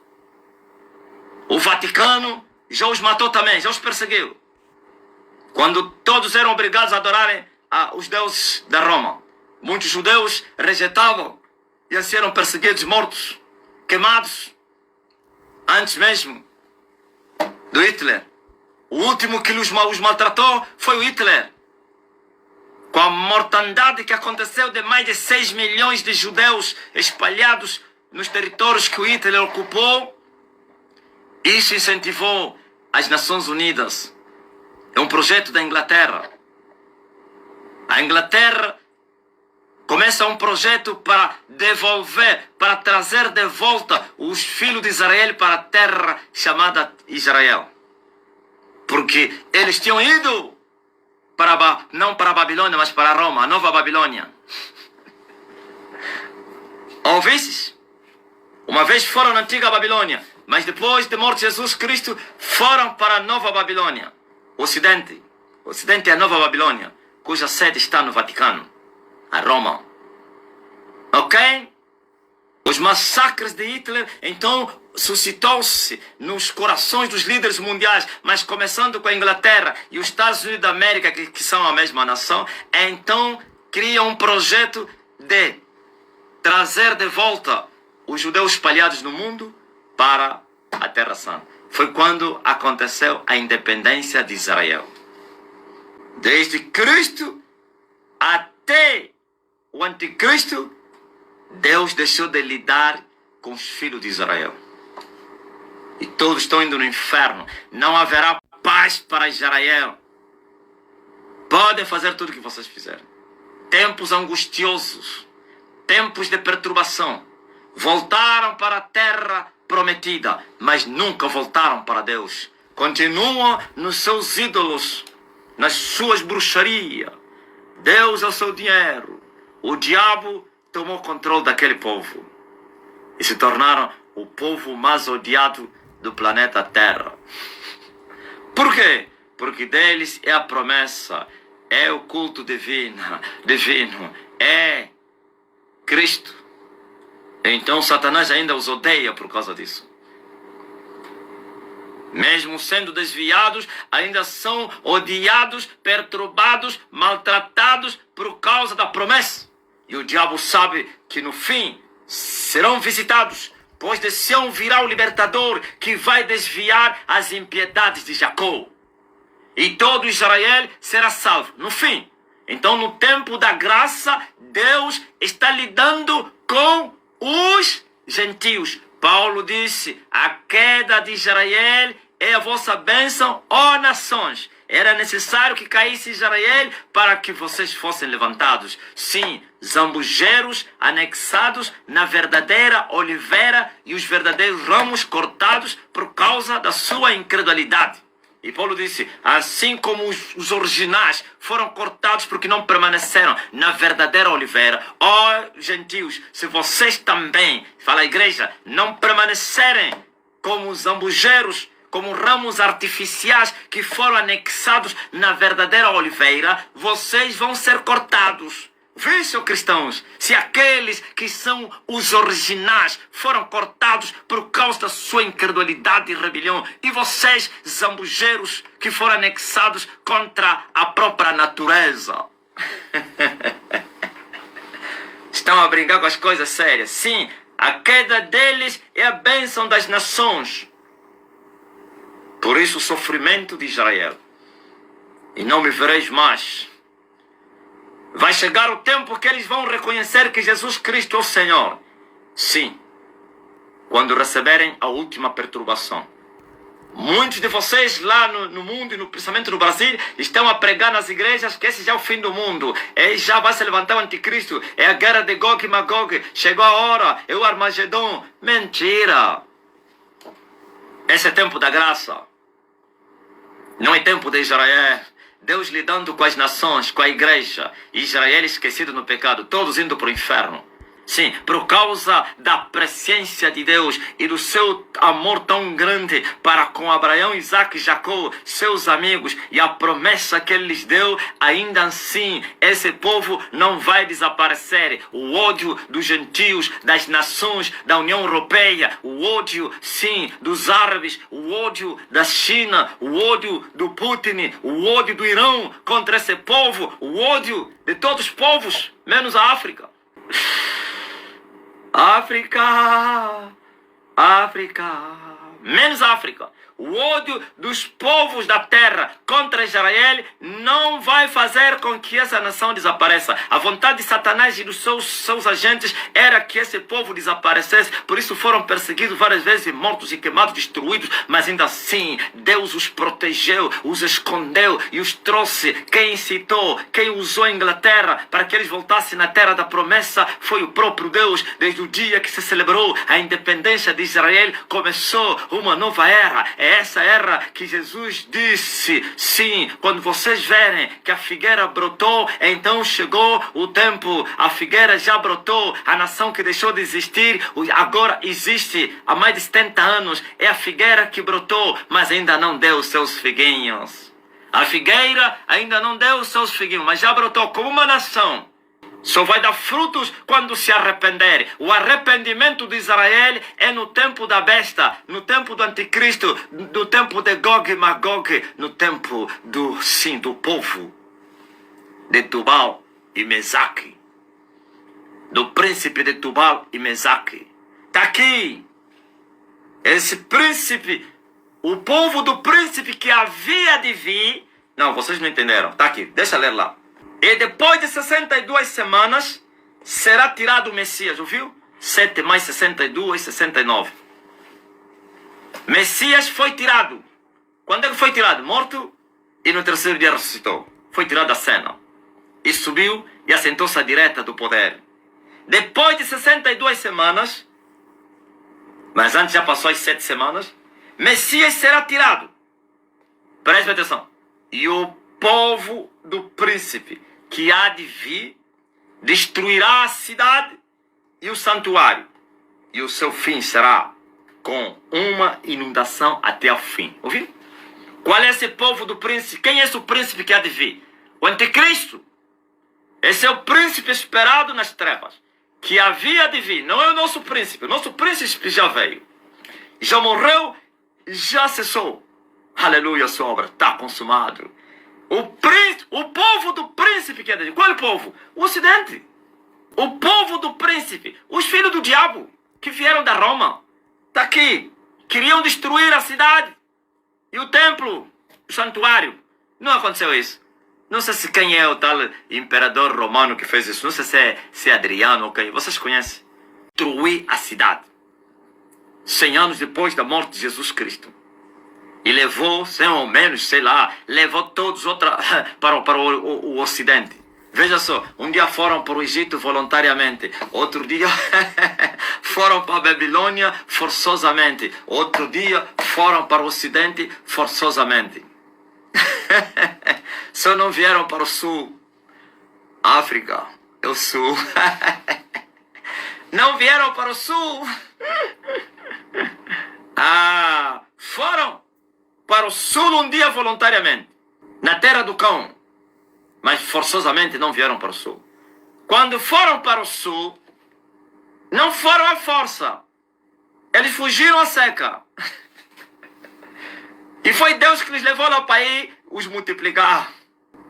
O Vaticano já os matou também, já os perseguiu. Quando todos eram obrigados a adorarem os deuses da Roma. Muitos judeus rejeitavam e assim eram perseguidos, mortos, queimados. Antes mesmo do Hitler. O último que os maltratou foi o Hitler. Com a mortandade que aconteceu de mais de 6 milhões de judeus espalhados nos territórios que o Hitler ocupou, isso incentivou as Nações Unidas. É um projeto da Inglaterra. A Inglaterra começa um projeto para devolver, para trazer de volta os filhos de Israel para a terra chamada Israel. Porque eles tinham ido não para a Babilônia, mas para Roma, a Nova Babilônia. Ouvistes? Uma vez foram na antiga Babilônia, mas depois de morte de Jesus Cristo, foram para a Nova Babilônia. Ocidente. O Ocidente é a Nova Babilônia, cuja sede está no Vaticano, a Roma. Ok? Os massacres de Hitler, então, suscitou-se nos corações dos líderes mundiais, mas começando com a Inglaterra e os Estados Unidos da América, que são a mesma nação, então criam um projeto de trazer de volta os judeus espalhados no mundo para a Terra Santa. Foi quando aconteceu a independência de Israel. Desde Cristo até o Anticristo, Deus deixou de lidar com os filhos de Israel. E todos estão indo no inferno. Não haverá paz para Israel. Podem fazer tudo o que vocês fizeram. Tempos angustiosos, tempos de perturbação. Voltaram para a terra prometida, mas nunca voltaram para Deus. Continuam nos seus ídolos, nas suas bruxarias. Deus é o seu dinheiro. O diabo tomou controle daquele povo e se tornaram o povo mais odiado do planeta Terra. Por quê? Porque deles é a promessa, é o culto divino, é Cristo. Então Satanás ainda os odeia por causa disso. Mesmo sendo desviados, ainda são odiados, perturbados, maltratados por causa da promessa. E o diabo sabe que no fim serão visitados, pois de Sião virá o libertador que vai desviar as impiedades de Jacó. E todo Israel será salvo no fim. Então, no tempo da graça, Deus está lidando com os gentios. Paulo disse: a queda de Israel é a vossa bênção, ó nações. Era necessário que caísse Israel para que vocês fossem levantados. Sim, zambujeiros anexados na verdadeira oliveira e os verdadeiros ramos cortados por causa da sua incredulidade. E Paulo disse: assim como os originais foram cortados porque não permaneceram na verdadeira oliveira, ó gentios, se vocês também, fala a igreja, não permanecerem como os zambujeiros, como ramos artificiais que foram anexados na verdadeira oliveira, vocês vão ser cortados. Vejam, cristãos, se aqueles que são os originais foram cortados por causa da sua incredulidade e rebelião, e vocês, zambujeiros, que foram anexados contra a própria natureza, estão a brincar com as coisas sérias. Sim, a queda deles é a bênção das nações. Por isso o sofrimento de Israel. E não me vereis mais. Vai chegar o tempo que eles vão reconhecer que Jesus Cristo é o Senhor. Sim. Quando receberem a última perturbação. Muitos de vocês lá no mundo e principalmente no Brasil estão a pregar nas igrejas que esse já é o fim do mundo. Já vai se levantar o anticristo. É a guerra de Gog e Magog. Chegou a hora. É o Armagedon. Mentira. Esse é tempo da graça. Não é tempo de Israel. Deus lidando com as nações, com a igreja. Israel esquecido no pecado, todos indo para o inferno. Sim, por causa da presciência de Deus e do seu amor tão grande para com Abraão, Isaac e Jacó, seus amigos, e a promessa que ele lhes deu, ainda assim, esse povo não vai desaparecer. O ódio dos gentios, das nações, da União Europeia, o ódio, sim, dos árabes, o ódio da China, o ódio do Putin, o ódio do Irão contra esse povo, o ódio de todos os povos, menos a África. África, menos África. O ódio dos povos da terra contra Israel não vai fazer com que essa nação desapareça. A vontade de Satanás e dos seus agentes era que esse povo desaparecesse. Por isso foram perseguidos várias vezes, mortos e queimados, destruídos. Mas ainda assim, Deus os protegeu, os escondeu e os trouxe. Quem incitou, quem usou a Inglaterra para que eles voltassem na terra da promessa foi o próprio Deus. Desde o dia que se celebrou a independência de Israel, começou uma nova era. É essa era que Jesus disse: sim, quando vocês verem que a figueira brotou, então chegou o tempo. A figueira já brotou, a nação que deixou de existir agora existe há mais de 70 anos. É a figueira que brotou, mas ainda não deu os seus figuinhos. A figueira ainda não deu os seus figuinhos, mas já brotou como uma nação. Só vai dar frutos quando se arrepender. O arrependimento de Israel é no tempo da besta, no tempo do anticristo, no tempo de Gog e Magog, no tempo do povo de Tubal e Mesaque, do príncipe de Tubal e Mesaque. Está aqui esse príncipe, o povo do príncipe que havia de vir. Não, vocês não entenderam. Está aqui, deixa eu ler lá. E depois de 62 semanas, será tirado o Messias, ouviu? 7 mais 62, 69. Messias foi tirado. Quando é que foi tirado? Morto, e no terceiro dia ressuscitou. Foi tirado da cena. E subiu e assentou-se à direita do poder. Depois de 62 semanas, mas antes já passou as 7 semanas, Messias será tirado. Preste atenção. E o povo do príncipe que há de vir destruirá a cidade e o santuário. E o seu fim será com uma inundação até o fim. Ouviu? Qual é esse povo do príncipe? Quem é esse príncipe que há de vir? O anticristo. Esse é o príncipe esperado nas trevas, que havia de vir. Não é o nosso príncipe. O nosso príncipe já veio. Já morreu, já cessou. Aleluia, sua obra está consumado. O povo do príncipe que há de vir. Qual é o povo? O ocidente. O povo do príncipe. Os filhos do diabo que vieram da Roma. Está aqui. Queriam destruir a cidade. E o templo, o santuário. Não aconteceu isso. Não sei se quem é o tal imperador romano que fez isso. Não sei se é Adriano ou quem. Vocês conhecem? Destruir a cidade. 100 anos depois da morte de Jesus Cristo. E levou, 100 ou menos, sei lá, levou todos para o Ocidente. Veja só, um dia foram para o Egito voluntariamente, outro dia foram para a Babilônia forçosamente, outro dia foram para o Ocidente forçosamente. Só não vieram para o Sul. África, é o Sul. Não vieram para o Sul. Foram para o Sul um dia voluntariamente, na terra do cão, mas forçosamente não vieram para o Sul. Quando foram para o Sul, não foram à força, eles fugiram à seca. E foi Deus que lhes levou lá para ir os multiplicar.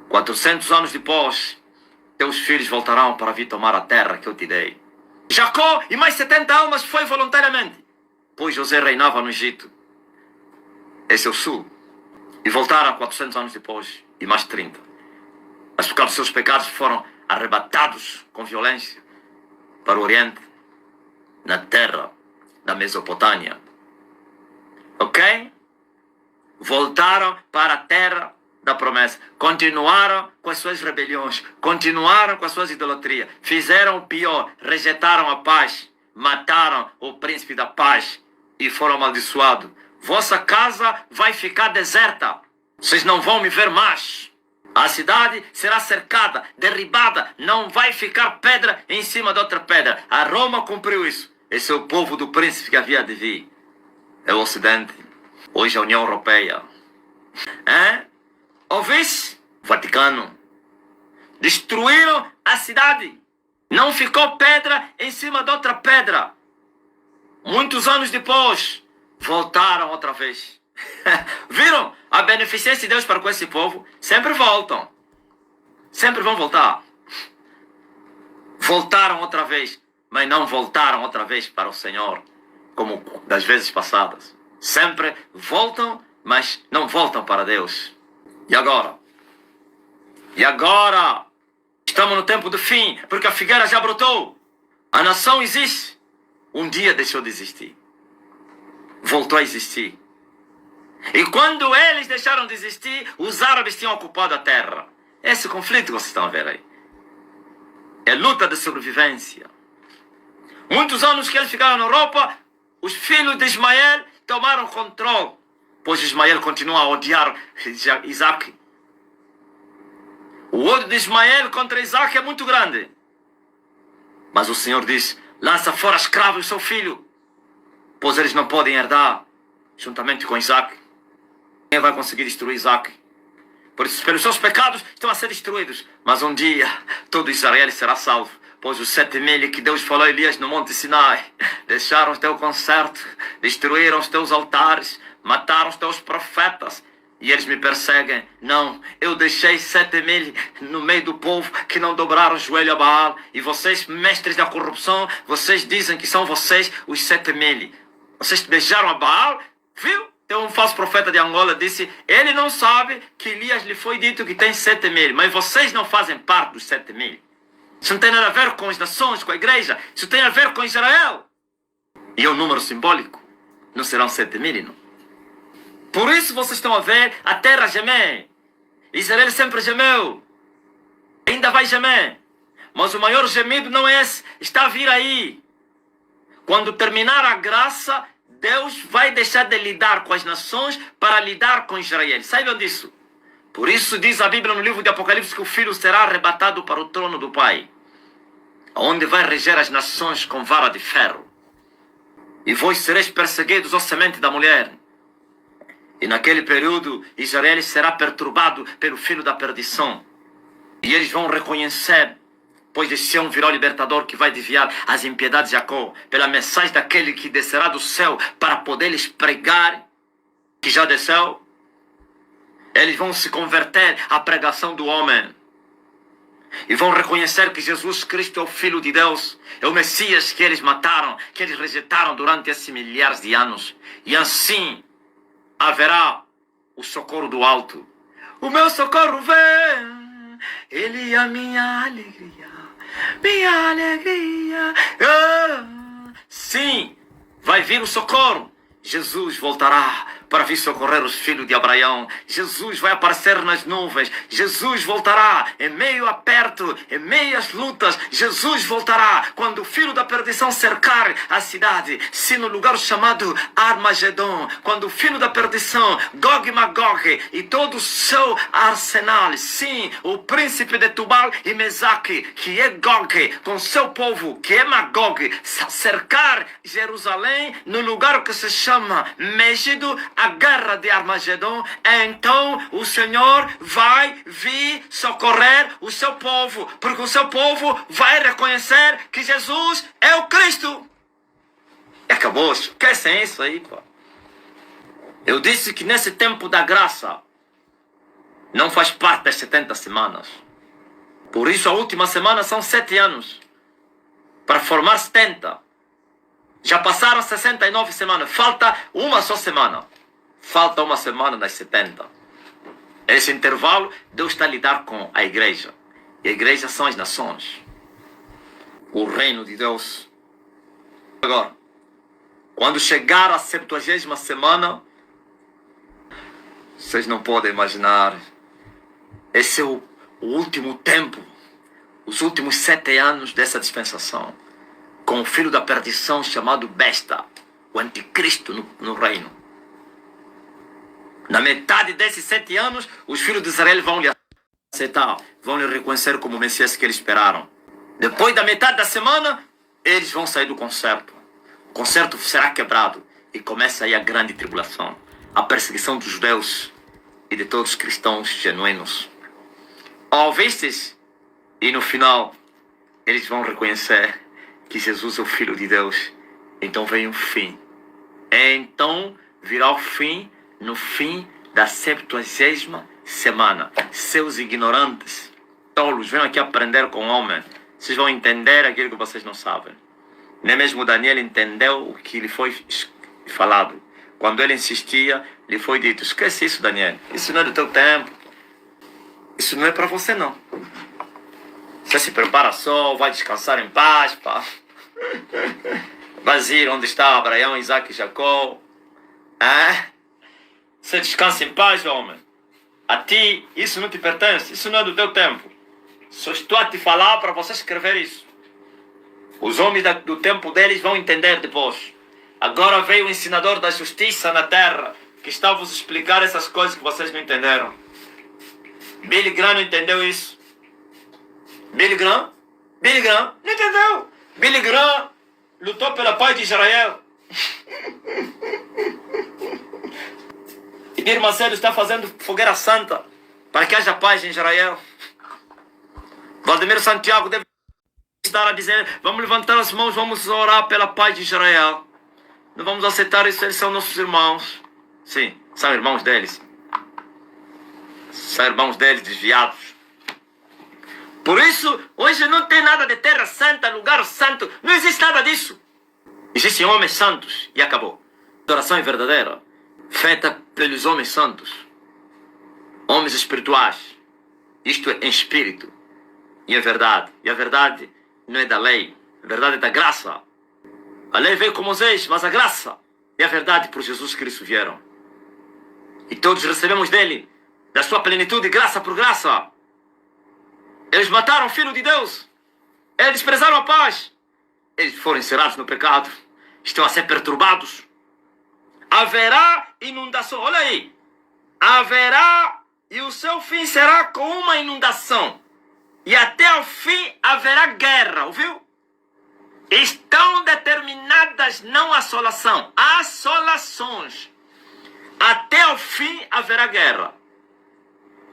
400 anos depois, teus filhos voltarão para vir tomar a terra que eu te dei. Jacó e mais 70 almas foi voluntariamente, pois José reinava no Egito. Esse é o Sul. E voltaram 400 anos depois, e mais 30. Mas por causa dos seus pecados foram arrebatados com violência para o Oriente, na terra da Mesopotâmia. Ok? Voltaram para a terra da promessa. Continuaram com as suas rebeliões. Continuaram com as suas idolatrias. Fizeram o pior. Rejeitaram a paz. Mataram o príncipe da paz. E foram amaldiçoados. Vossa casa vai ficar deserta. Vocês não vão me ver mais. A cidade será cercada, derribada. Não vai ficar pedra em cima de outra pedra. A Roma cumpriu isso. Esse é o povo do príncipe que havia de vir. É o Ocidente. Hoje a União Europeia. Ouviste? Vaticano. Destruíram a cidade. Não ficou pedra em cima de outra pedra. Muitos anos depois, voltaram outra vez. Viram a beneficência de Deus para com esse povo? Sempre voltam. Sempre vão voltar. Voltaram outra vez, mas não voltaram outra vez para o Senhor, como das vezes passadas. Sempre voltam, mas não voltam para Deus. E agora? E agora? Estamos no tempo do fim, porque a figueira já brotou. A nação existe. Um dia deixou de existir. Voltou a existir. E quando eles deixaram de existir, os árabes tinham ocupado a terra. Esse conflito que vocês estão a ver aí é luta de sobrevivência. Muitos anos que eles ficaram na Europa, os filhos de Ismael tomaram controle, pois Ismael continua a odiar Isaac. O ódio de Ismael contra Isaac é muito grande. Mas o Senhor diz: lança fora escravo e seu filho, pois eles não podem herdar juntamente com Isaac. Quem vai conseguir destruir Isaac? Por isso, pelos seus pecados estão a ser destruídos. Mas um dia todo Israel será salvo, pois os 7.000 que Deus falou a Elias no Monte Sinai deixaram o teu concerto, destruíram os teus altares, mataram os teus profetas. E eles me perseguem. Não, eu deixei 7.000 no meio do povo que não dobraram o joelho a Baal. E vocês, mestres da corrupção, vocês dizem que são vocês os 7.000. Vocês beijaram a Baal? Viu? Tem um falso profeta de Angola disse: ele não sabe que Elias lhe foi dito que tem 7.000, mas vocês não fazem parte dos 7.000. Isso não tem nada a ver com as nações, com a igreja. Isso tem a ver com Israel. E é um número simbólico. Não serão 7.000, não. Por isso vocês estão a ver a terra gemer. Israel sempre gemeu. Ainda vai gemer. Mas o maior gemido não é esse. Está a vir aí. Quando terminar a graça, Deus vai deixar de lidar com as nações para lidar com Israel. Saibam disso. Por isso diz a Bíblia no livro de Apocalipse que o filho será arrebatado para o trono do Pai, onde vai reger as nações com vara de ferro. E vós sereis perseguidos, ó semente da mulher. E naquele período Israel será perturbado pelo filho da perdição. E eles vão reconhecer, pois de Sião virá o libertador que vai desviar as impiedades de Jacó, pela mensagem daquele que descerá do céu para poder lhes pregar, que já desceu. Eles vão se converter à pregação do homem. E vão reconhecer que Jesus Cristo é o Filho de Deus. É o Messias que eles mataram, que eles rejeitaram durante esses milhares de anos. E assim haverá o socorro do alto. O meu socorro vem, Ele é a minha alegria. Minha alegria. Sim, vai vir o socorro. Jesus voltará para vir socorrer os filhos de Abraão. Jesus vai aparecer nas nuvens. Jesus voltará em meio a aperto, em meio às lutas. Jesus voltará quando o filho da perdição cercar a cidade. Se no lugar chamado Armagedon, quando o filho da perdição, Gog e Magog, e todo o seu arsenal, sim, o príncipe de Tubal e Mesaque, que é Gog, com seu povo, que é Magog, cercar Jerusalém no lugar que se chama Mégido, a guerra de Armagedon, então o Senhor vai vir socorrer o seu povo, porque o seu povo vai reconhecer que Jesus é o Cristo. Acabou, esquecem isso aí, pô. Eu disse que nesse tempo da graça não faz parte das 70 semanas. Por isso a última semana são 7 anos para formar 70. Já passaram 69 semanas. Falta uma só semana. Falta uma semana das 70. Esse intervalo, Deus está a lidar com a igreja. E a igreja são as nações. O reino de Deus. Agora, quando chegar a 70ª semana, vocês não podem imaginar. Esse é o último tempo. Os últimos 7 anos dessa dispensação. Com o filho da perdição chamado Besta, o anticristo no reino. Na metade desses 7 anos, os filhos de Israel vão lhe aceitar, vão lhe reconhecer como o Messias que eles esperaram. Depois da metade da semana, eles vão sair do concerto. O concerto será quebrado e começa aí a grande tribulação, a perseguição dos judeus e de todos os cristãos genuínos. Ouvistes? E no final, eles vão reconhecer que Jesus é o Filho de Deus. Então vem o fim. Então virá o fim no fim da 70ª semana. Seus ignorantes, tolos, venham aqui aprender com o homem. Vocês vão entender aquilo que vocês não sabem. Nem mesmo Daniel entendeu o que lhe foi falado. Quando ele insistia, lhe foi dito: esquece isso, Daniel. Isso não é do teu tempo. Isso não é para você, não. Você se prepara só, vai descansar em paz, pá. Vai ir onde está Abraão, Isaac e Jacó. Você descansa em paz, homem. A ti, isso não te pertence. Isso não é do teu tempo. Só estou a te falar para você escrever isso. Os homens do tempo deles vão entender depois. Agora veio o ensinador da justiça na terra, que está a vos explicar essas coisas que vocês não entenderam. Billy Graham não entendeu isso. Billy Graham não entendeu. Billy Graham lutou pela paz de Israel. E Dir Macedo está fazendo fogueira santa para que haja paz em Israel. Valdemiro Santiago deve estar a dizer: vamos levantar as mãos, vamos orar pela paz de Israel. Não vamos aceitar isso, eles são nossos irmãos. Sim, são irmãos deles. São irmãos deles desviados. Por isso, hoje não tem nada de terra santa, lugar santo. Não existe nada disso. Existem homens santos e acabou. A adoração é verdadeira, feita pelos homens santos. Homens espirituais. Isto é, em espírito. e a verdade. E a verdade não é da lei, a verdade é da graça. A lei veio com Moisés, mas a graça e a verdade por Jesus Cristo vieram. E todos recebemos dele, da sua plenitude, graça por graça. Eles mataram o Filho de Deus. Eles desprezaram a paz. Eles foram encerrados no pecado. Estão a ser perturbados. Haverá inundação. Olha aí. Haverá, e o seu fim será com uma inundação. E até o fim haverá guerra. Ouviu? Estão determinadas não assolação, assolações. Até o fim haverá guerra.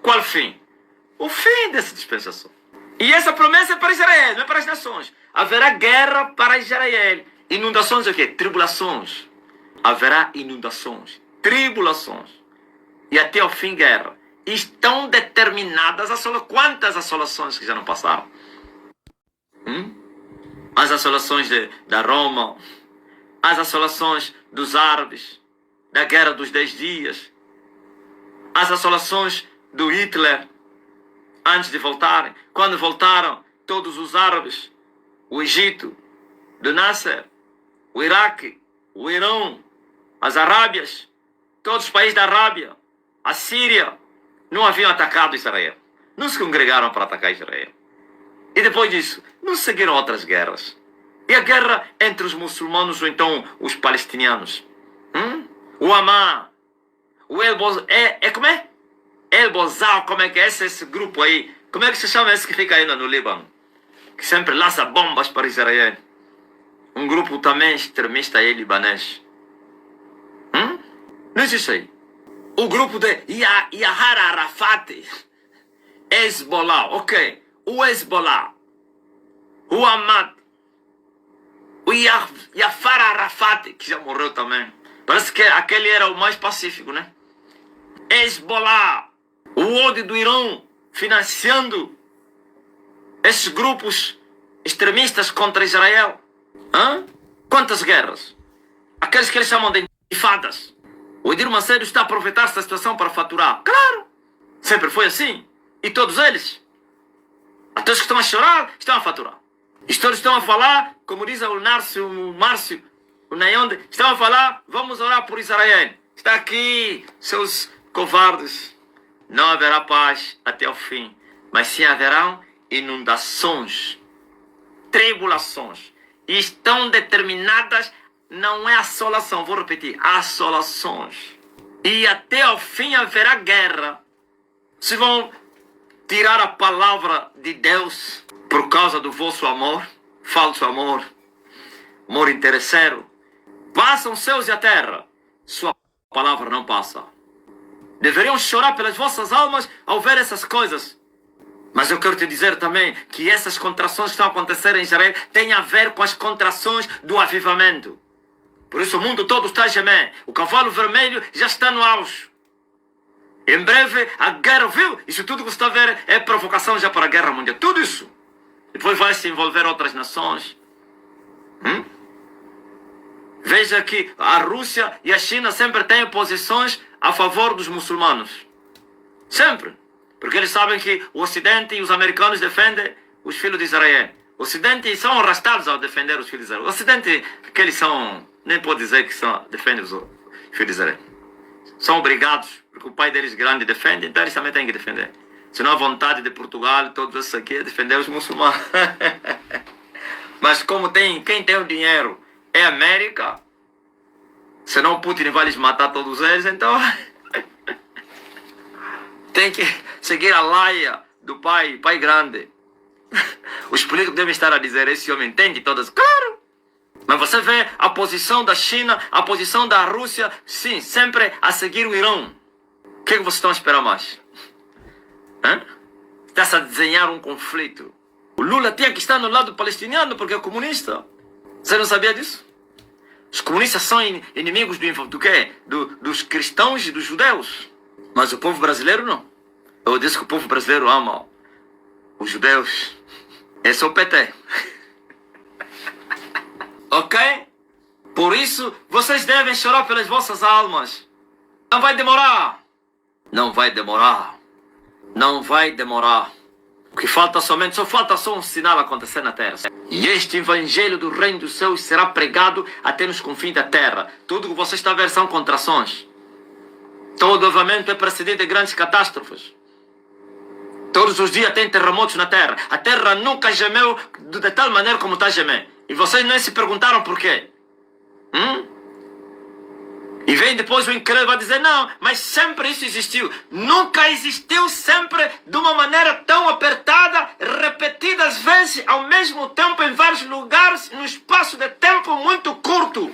Qual fim? O fim dessa dispensação. E essa promessa é para Israel, não é para as nações. Haverá guerra para Israel. Inundações é o quê? Tribulações. Haverá inundações, tribulações. E até o fim guerra. Estão determinadas assolações. Quantas assolações que já não passaram? As assolações da Roma. As assolações dos árabes. Da guerra dos 10 dias. As assolações do Hitler. Antes de voltarem. Quando voltaram, todos os árabes. O Egito. Do Nasser. O Iraque. O Irão. As Arábias. Todos os países da Arábia. A Síria. Não haviam atacado Israel. Não se congregaram para atacar Israel. E depois disso, não seguiram outras guerras. E a guerra entre os muçulmanos ou então os palestinianos. O Hamas. O como é? El Bozal, como é que é esse grupo aí? Como é que se chama esse que fica aí no Líbano? Que sempre lança bombas para Israel. Um grupo também extremista aí, libanês. Não existe aí. O grupo de Yahya Arafat. Hezbollah, ok. O Hezbollah. O Ahmad. O Yafar Arafat, que já morreu também. Parece que aquele era o mais pacífico, né? Hezbollah. O ódio do Irão financiando esses grupos extremistas contra Israel. Quantas guerras? Aqueles que eles chamam de intifadas. O Edir Macedo está a aproveitar esta situação para faturar. Claro! Sempre foi assim. E todos eles, até os que estão a chorar, estão a faturar. E todos estão a falar, como diz o Márcio, o Nayonde, estão a falar, vamos orar por Israel. Está aqui, seus covardes. Não haverá paz até o fim, mas sim haverão inundações, tribulações. E estão determinadas, não é assolação, vou repetir, assolações. E até o fim haverá guerra. Se vão tirar a palavra de Deus por causa do vosso amor, falso amor, amor interesseiro. Passam os céus e a terra, sua palavra não passa. Deveriam chorar pelas vossas almas ao ver essas coisas. Mas eu quero te dizer também que essas contrações que estão a acontecer em Israel têm a ver com as contrações do avivamento. Por isso o mundo todo está a gemer. O cavalo vermelho já está no auge. Em breve a guerra, viu? Isso tudo que você está a ver é provocação já para a guerra mundial. Tudo isso. Depois vai se envolver outras nações. Veja que a Rússia e a China sempre têm posições a favor dos muçulmanos. Sempre. Porque eles sabem que o Ocidente e os americanos defendem os filhos de Israel. O Ocidente são arrastados ao defender os filhos de Israel. O Ocidente, que eles são, nem pode dizer que são, defendem os filhos de Israel. São obrigados, porque o pai deles grande defende, então eles também têm que defender. Senão a vontade de Portugal, todos esses aqui, é defender os muçulmanos. Mas como quem tem o dinheiro é a América, senão Putin vai lhes matar todos eles, então tem que seguir a laia do pai grande. Os políticos devem estar a dizer, esse homem entende todas. Claro! Mas você vê a posição da China, a posição da Rússia, sim, sempre a seguir o Irão. O que vocês estão a esperar mais? Está-se a desenhar um conflito. O Lula tinha que estar no lado palestiniano porque é comunista. Você não sabia disso? Os comunistas são inimigos do quê? Dos cristãos e dos judeus. Mas o povo brasileiro não. Eu disse que o povo brasileiro ama os judeus. Esse é o PT. Ok? Por isso, vocês devem chorar pelas vossas almas. Não vai demorar. Não vai demorar. Não vai demorar. O que falta somente, só falta só um sinal acontecer na terra. E este evangelho do reino dos céus será pregado até nos confins da terra. Tudo que você está a ver são contrações. Todo avamento é precedido de grandes catástrofes. Todos os dias tem terremotos na terra. A terra nunca gemeu de tal maneira como está gemendo. E vocês nem se perguntaram por quê. E vem depois o incrédulo vai dizer, não, mas sempre isso existiu. Nunca existiu sempre de uma maneira tão apertada, repetidas vezes, ao mesmo tempo, em vários lugares, num espaço de tempo muito curto.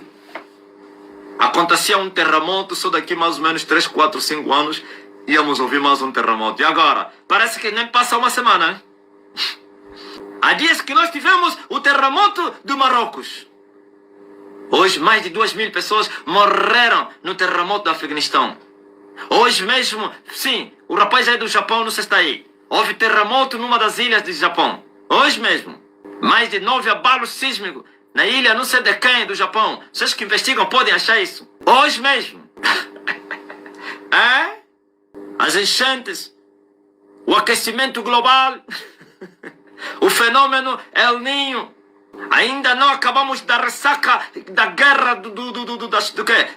Acontecia um terremoto, só daqui mais ou menos 3, 4, 5 anos, íamos ouvir mais um terremoto. E agora? Parece que nem passa uma semana, hein? Há dias que nós tivemos o terremoto do Marrocos. Hoje, mais de 2.000 pessoas morreram no terremoto do Afeganistão. Hoje mesmo, sim, o rapaz aí do Japão, não sei se está aí. Houve terremoto numa das ilhas do Japão. Hoje mesmo. Mais de 9 abalos sísmicos na ilha, não sei de quem, do Japão. Vocês que investigam podem achar isso. Hoje mesmo. É? As enchentes, o aquecimento global, o fenômeno El Niño. Ainda não acabamos da ressaca da guerra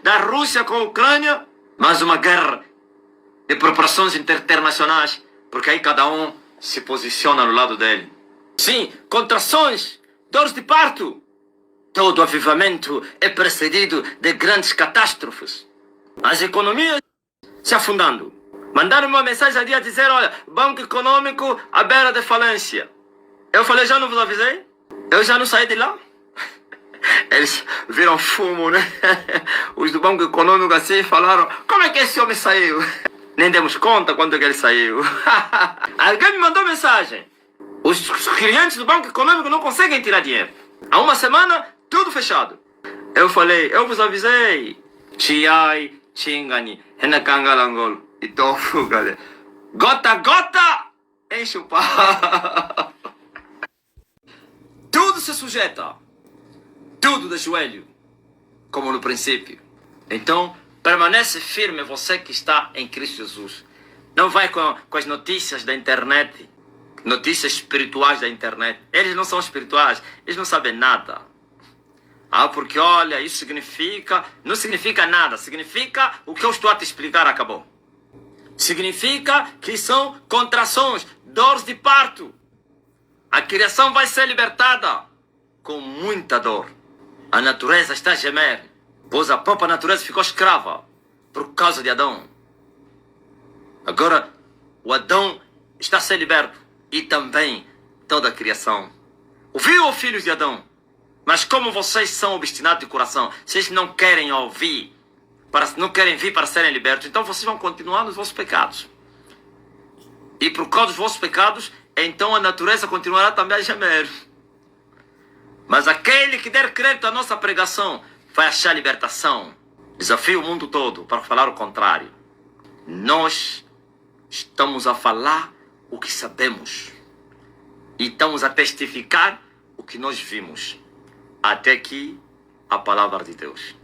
da Rússia com a Ucrânia, mas uma guerra de proporções internacionais, porque aí cada um se posiciona no lado dele. Sim, contrações, dores de parto. Todo avivamento é precedido de grandes catástrofes. As economias se afundando. Mandaram uma mensagem ali a dizer, olha, Banco Econômico à beira de falência. Eu falei, já não vos avisei? Eu já não saí de lá. Eles viram fumo, né? Os do Banco Econômico assim falaram, como é que esse homem saiu? Nem demos conta quando que ele saiu. Alguém me mandou mensagem. Os clientes do Banco Econômico não conseguem tirar dinheiro. Há uma semana, tudo fechado. Eu falei, eu vos avisei. Chiai, chingani, henakangalangol. E tofu, galera. Gota a gota, enche o pau. Tudo se sujeita. Tudo de joelho. Como no princípio. Então, permanece firme você que está em Cristo Jesus. Não vai com as notícias da internet. Notícias espirituais da internet. Eles não são espirituais. Eles não sabem nada. Ah, porque olha, isso significa... Não significa nada. Significa o que eu estou a te explicar, acabou. Significa que são contrações, dores de parto. A criação vai ser libertada com muita dor. A natureza está a gemer, pois a própria natureza ficou escrava por causa de Adão. Agora, o Adão está a ser liberto e também toda a criação. Ouviu, filhos de Adão? Mas como vocês são obstinados de coração, vocês não querem ouvir, não querem vir para serem libertos, então vocês vão continuar nos vossos pecados. E por causa dos vossos pecados, então a natureza continuará também a gemer. Mas aquele que der crédito à nossa pregação vai achar libertação. Desafio o mundo todo para falar o contrário. Nós estamos a falar o que sabemos. E estamos a testificar o que nós vimos. Até aqui a palavra de Deus.